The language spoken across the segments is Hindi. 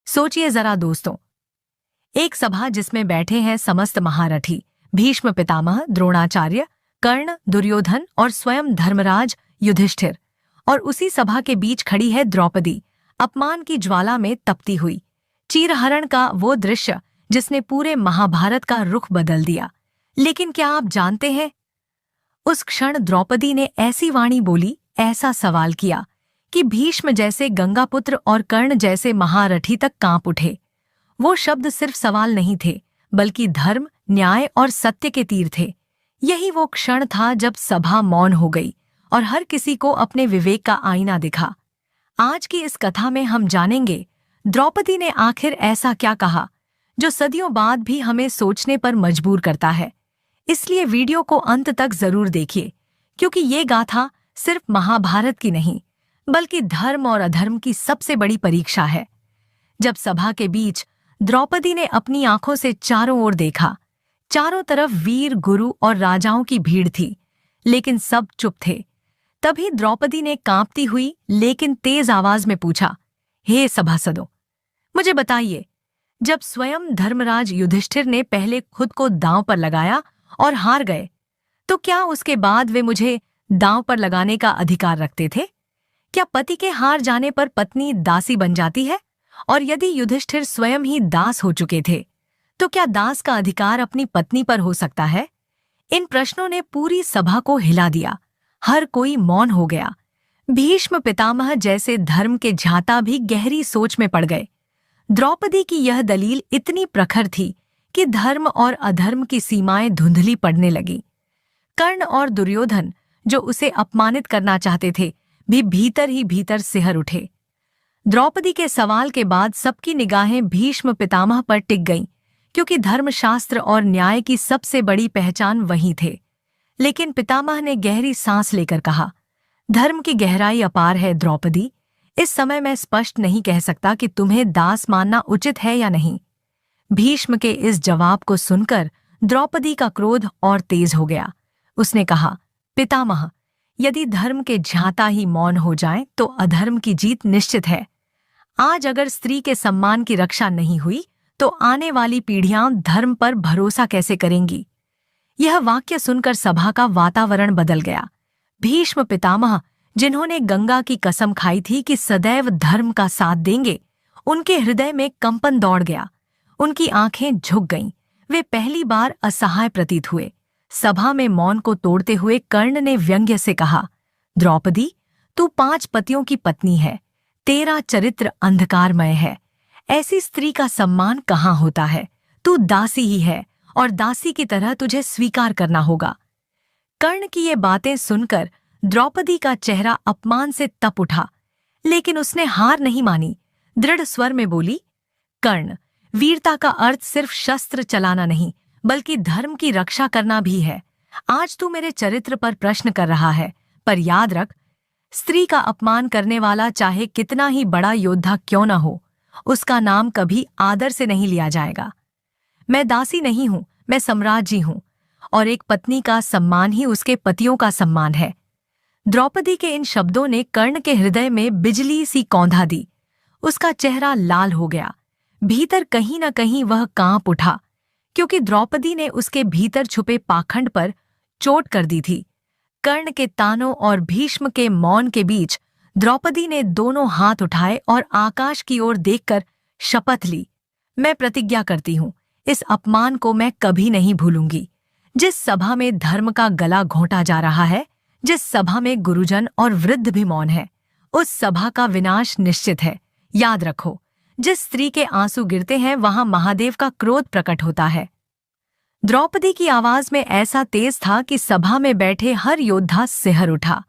सोचिए जरा दोस्तों, एक सभा जिसमें बैठे हैं समस्त महारथी, भीष्म पितामह, द्रोणाचार्य, कर्ण, दुर्योधन और स्वयं धर्मराज युधिष्ठिर। और उसी सभा के बीच खड़ी है द्रौपदी, अपमान की ज्वाला में तपती हुई। चीरहरण का वो दृश्य जिसने पूरे महाभारत का रुख बदल दिया। लेकिन क्या आप जानते हैं, उस क्षण द्रौपदी ने ऐसी वाणी बोली, ऐसा सवाल किया कि भीष्म जैसे गंगापुत्र और कर्ण जैसे महारथी तक कांप उठे। वो शब्द सिर्फ सवाल नहीं थे, बल्कि धर्म, न्याय और सत्य के तीर थे। यही वो क्षण था जब सभा मौन हो गई और हर किसी को अपने विवेक का आईना दिखा। आज की इस कथा में हम जानेंगे द्रौपदी ने आखिर ऐसा क्या कहा जो सदियों बाद भी हमें सोचने पर मजबूर करता है। इसलिए वीडियो को अंत तक जरूर देखिए, क्योंकि ये गाथा सिर्फ महाभारत की नहीं, बल्कि धर्म और अधर्म की सबसे बड़ी परीक्षा है। जब सभा के बीच द्रौपदी ने अपनी आंखों से चारों ओर देखा, चारों तरफ वीर, गुरु और राजाओं की भीड़ थी, लेकिन सब चुप थे। तभी द्रौपदी ने कांपती हुई लेकिन तेज आवाज में पूछा, हे सभासदों, मुझे बताइए, जब स्वयं धर्मराज युधिष्ठिर ने पहले खुद को दांव पर लगाया और हार गए, तो क्या उसके बाद वे मुझे दांव पर लगाने का अधिकार रखते थे? क्या पति के हार जाने पर पत्नी दासी बन जाती है? और यदि युधिष्ठिर स्वयं ही दास हो चुके थे, तो क्या दास का अधिकार अपनी पत्नी पर हो सकता है? इन प्रश्नों ने पूरी सभा को हिला दिया। हर कोई मौन हो गया। भीष्म पितामह जैसे धर्म के झाता भी गहरी सोच में पड़ गए। द्रौपदी की यह दलील इतनी प्रखर थी कि धर्म और अधर्म की सीमाएं धुंधली पड़ने लगी। कर्ण और दुर्योधन, जो उसे अपमानित करना चाहते थे, भी भीतर ही भीतर सिहर उठे। द्रौपदी के सवाल के बाद सबकी निगाहें भीष्म पितामह पर टिक गईं, क्योंकि धर्मशास्त्र और न्याय की सबसे बड़ी पहचान वही थे। लेकिन पितामह ने गहरी सांस लेकर कहा, धर्म की गहराई अपार है द्रौपदी। इस समय मैं स्पष्ट नहीं कह सकता कि तुम्हें दास मानना उचित है या नहीं। भीष्म के इस जवाब को सुनकर द्रौपदी का क्रोध और तेज हो गया। उसने कहा, पितामह, यदि धर्म के झाता ही मौन हो जाएं, तो अधर्म की जीत निश्चित है। आज अगर स्त्री के सम्मान की रक्षा नहीं हुई, तो आने वाली पीढ़ियां धर्म पर भरोसा कैसे करेंगी? यह वाक्य सुनकर सभा का वातावरण बदल गया। भीष्म पितामह, जिन्होंने गंगा की कसम खाई थी कि सदैव धर्म का साथ देंगे, उनके हृदय में कंपन दौड़ गया। उनकी आंखें झुक गईं। वे पहली बार असहाय प्रतीत हुए। सभा में मौन को तोड़ते हुए कर्ण ने व्यंग्य से कहा, द्रौपदी, तू 5 पतियों की पत्नी है। तेरा चरित्र अंधकारमय है। ऐसी स्त्री का सम्मान कहाँ होता है? तू दासी ही है और दासी की तरह तुझे स्वीकार करना होगा। कर्ण की ये बातें सुनकर द्रौपदी का चेहरा अपमान से तप उठा, लेकिन उसने हार नहीं मानी। दृढ़ स्वर में बोली, कर्ण, वीरता का अर्थ सिर्फ शस्त्र चलाना नहीं, बल्कि धर्म की रक्षा करना भी है। आज तू मेरे चरित्र पर प्रश्न कर रहा है, पर याद रख, स्त्री का अपमान करने वाला चाहे कितना ही बड़ा योद्धा क्यों न हो, उसका नाम कभी आदर से नहीं लिया जाएगा। मैं दासी नहीं हूं, मैं सम्राज्ञी हूं, और एक पत्नी का सम्मान ही उसके पतियों का सम्मान है। द्रौपदी के इन शब्दों ने कर्ण के हृदय में बिजली सी कौंधा दी। उसका चेहरा लाल हो गया। भीतर कहीं न कहीं वह कांप उठा, क्योंकि द्रौपदी ने उसके भीतर छुपे पाखंड पर चोट कर दी थी। कर्ण के तानों और भीष्म के मौन के बीच द्रौपदी ने दोनों हाथ उठाए और आकाश की ओर देखकर शपथ ली, मैं प्रतिज्ञा करती हूं, इस अपमान को मैं कभी नहीं भूलूंगी। जिस सभा में धर्म का गला घोंटा जा रहा है, जिस सभा में गुरुजन और वृद्ध भी मौन है, उस सभा का विनाश निश्चित है। याद रखो, जिस स्त्री के आंसू गिरते हैं, वहां महादेव का क्रोध प्रकट होता है। द्रौपदी की आवाज में ऐसा तेज था कि सभा में बैठे हर योद्धा सिहर उठा।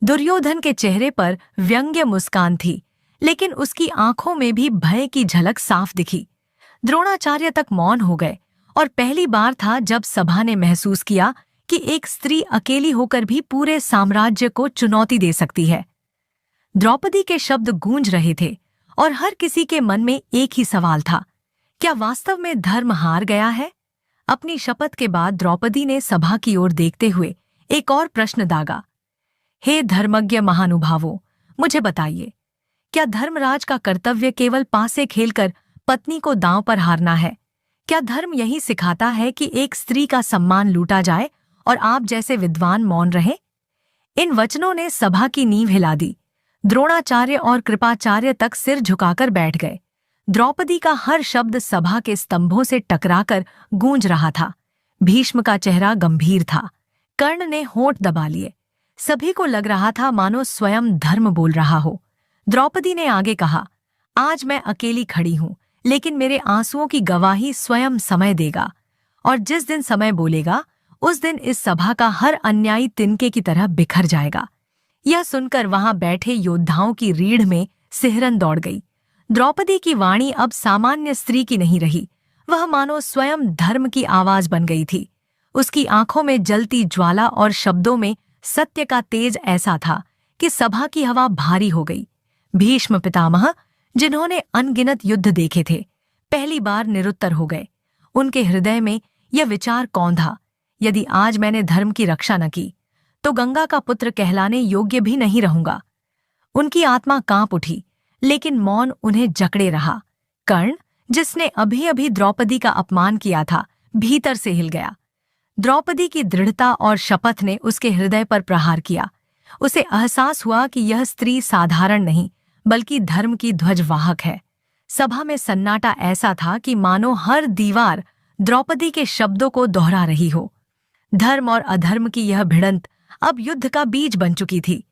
दुर्योधन के चेहरे पर व्यंग्य मुस्कान थी, लेकिन उसकी आंखों में भी भय की झलक साफ दिखी। द्रोणाचार्य तक मौन हो गए, और पहली बार था जब सभा ने महसूस किया कि एक स्त्री अकेली होकर भी पूरे साम्राज्य को चुनौती दे सकती है। द्रौपदी के शब्द गूंज रहे थे, और हर किसी के मन में एक ही सवाल था, क्या वास्तव में धर्म हार गया है? अपनी शपथ के बाद द्रौपदी ने सभा की ओर देखते हुए एक और प्रश्न दागा, हे धर्मज्ञ महानुभावों, मुझे बताइए, क्या धर्मराज का कर्तव्य केवल पासे खेलकर पत्नी को दांव पर हारना है? क्या धर्म यही सिखाता है कि एक स्त्री का सम्मान लूटा जाए और आप जैसे विद्वान मौन रहे? इन वचनों ने सभा की नींव हिला दी। द्रोणाचार्य और कृपाचार्य तक सिर झुकाकर बैठ गए। द्रौपदी का हर शब्द सभा के स्तंभों से टकराकर गूंज रहा था। भीष्म का चेहरा गंभीर था। कर्ण ने होंठ दबा लिए। सभी को लग रहा था मानो स्वयं धर्म बोल रहा हो। द्रौपदी ने आगे कहा, आज मैं अकेली खड़ी हूं, लेकिन मेरे आंसुओं की गवाही स्वयं समय देगा, और जिस दिन समय बोलेगा उस दिन इस सभा का हर अन्यायी तिनके की तरह बिखर जाएगा। यह सुनकर वहां बैठे योद्धाओं की रीढ़ में सिहरन दौड़ गई। द्रौपदी की वाणी अब सामान्य स्त्री की नहीं रही, वह मानो स्वयं धर्म की आवाज बन गई थी। उसकी आंखों में जलती ज्वाला और शब्दों में सत्य का तेज ऐसा था कि सभा की हवा भारी हो गई। भीष्म पितामह, जिन्होंने अनगिनत युद्ध देखे थे, पहली बार निरुत्तर हो गए। उनके हृदय में यह विचार कौंधा, यदि आज मैंने धर्म की रक्षा न की तो गंगा का पुत्र कहलाने योग्य भी नहीं रहूंगा। उनकी आत्मा कांप उठी, लेकिन मौन उन्हें जकड़े रहा। कर्ण, जिसने अभी अभी द्रौपदी का अपमान किया था, भीतर से हिल गया। द्रौपदी की दृढ़ता और शपथ ने उसके हृदय पर प्रहार किया। उसे एहसास हुआ कि यह स्त्री साधारण नहीं, बल्कि धर्म की ध्वजवाहक है। सभा में सन्नाटा ऐसा था कि मानो हर दीवार द्रौपदी के शब्दों को दोहरा रही हो। धर्म और अधर्म की यह भिड़ंत अब युद्ध का बीज बन चुकी थी।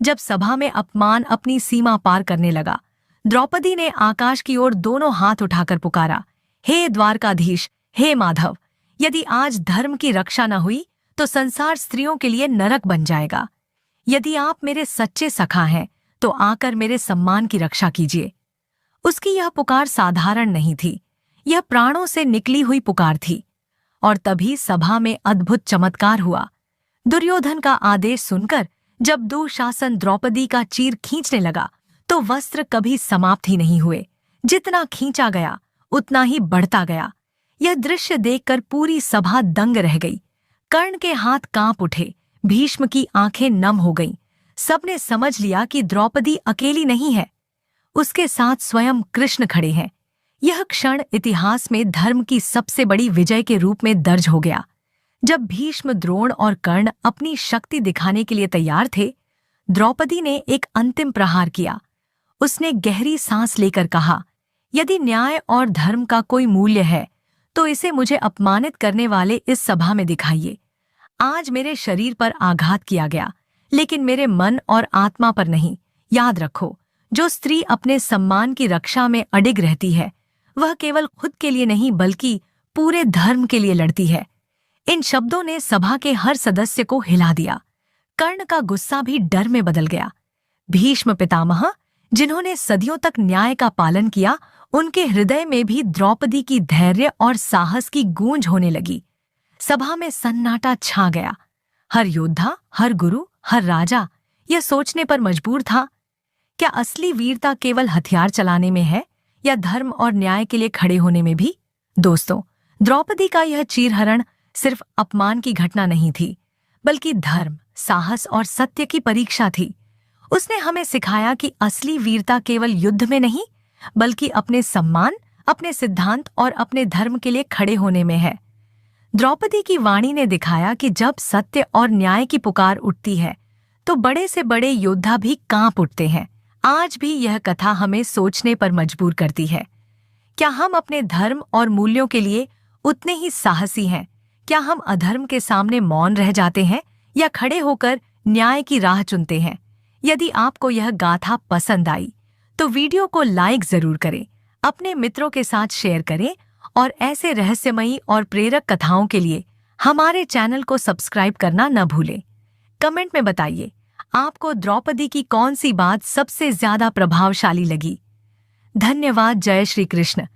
जब सभा में अपमान अपनी सीमा पार करने लगा, द्रौपदी ने आकाश की ओर दोनों हाथ उठाकर पुकारा, हे द्वारकाधीश, हे माधव, यदि आज धर्म की रक्षा न हुई तो संसार स्त्रियों के लिए नरक बन जाएगा। यदि आप मेरे सच्चे सखा हैं तो आकर मेरे सम्मान की रक्षा कीजिए। उसकी यह पुकार साधारण नहीं थी, यह प्राणों से निकली हुई पुकार थी। और तभी सभा में अद्भुत चमत्कार हुआ। दुर्योधन का आदेश सुनकर जब दुशासन द्रौपदी का चीर खींचने लगा तो वस्त्र कभी समाप्त ही नहीं हुए। जितना खींचा गया उतना ही बढ़ता गया। यह दृश्य देखकर पूरी सभा दंग रह गई। कर्ण के हाथ कांप उठे, भीष्म की आंखें नम हो गईं। सबने समझ लिया कि द्रौपदी अकेली नहीं है, उसके साथ स्वयं कृष्ण खड़े हैं। यह क्षण इतिहास में धर्म की सबसे बड़ी विजय के रूप में दर्ज हो गया। जब भीष्म, द्रोण और कर्ण अपनी शक्ति दिखाने के लिए तैयार थे, द्रौपदी ने एक अंतिम प्रहार किया। उसने गहरी सांस लेकर कहा, यदि न्याय और धर्म का कोई मूल्य है तो इसे मुझे अपमानित करने वाले इस सभा में दिखाइए। आज मेरे शरीर पर आघात किया गया, लेकिन मेरे मन और आत्मा पर नहीं। याद रखो, जो स्त्री अपने सम्मान की रक्षा में अडिग रहती है, वह केवल खुद के लिए नहीं बल्कि पूरे धर्म के लिए लड़ती है। इन शब्दों ने सभा के हर सदस्य को हिला दिया। कर्ण का गुस्सा भी डर में बदल गया। भीष्म पितामह, जिन्होंने सदियों तक न्याय का पालन किया, उनके हृदय में भी द्रौपदी की धैर्य और साहस की गूंज होने लगी। सभा में सन्नाटा छा गया। हर योद्धा, हर गुरु, हर राजा यह सोचने पर मजबूर था, क्या असली वीरता केवल हथियार चलाने में है या धर्म और न्याय के लिए खड़े होने में भी? दोस्तों, द्रौपदी का यह चीरहरण सिर्फ अपमान की घटना नहीं थी, बल्कि धर्म, साहस और सत्य की परीक्षा थी। उसने हमें सिखाया कि असली वीरता केवल युद्ध में नहीं, बल्कि अपने सम्मान, अपने सिद्धांत और अपने धर्म के लिए खड़े होने में है। द्रौपदी की वाणी ने दिखाया कि जब सत्य और न्याय की पुकार उठती है तो बड़े से बड़े योद्धा भी कांप उठते हैं। आज भी यह कथा हमें सोचने पर मजबूर करती है। क्या हम अपने धर्म और मूल्यों के लिए उतने ही साहसी हैं? क्या हम अधर्म के सामने मौन रह जाते हैं या खड़े होकर न्याय की राह चुनते हैं? यदि आपको यह गाथा पसंद आई तो वीडियो को लाइक जरूर करें, अपने मित्रों के साथ शेयर करें और ऐसे रहस्यमयी और प्रेरक कथाओं के लिए हमारे चैनल को सब्सक्राइब करना न भूलें। कमेंट में बताइए, आपको द्रौपदी की कौन सी बात सबसे ज्यादा प्रभावशाली लगी। धन्यवाद। जय श्री कृष्ण।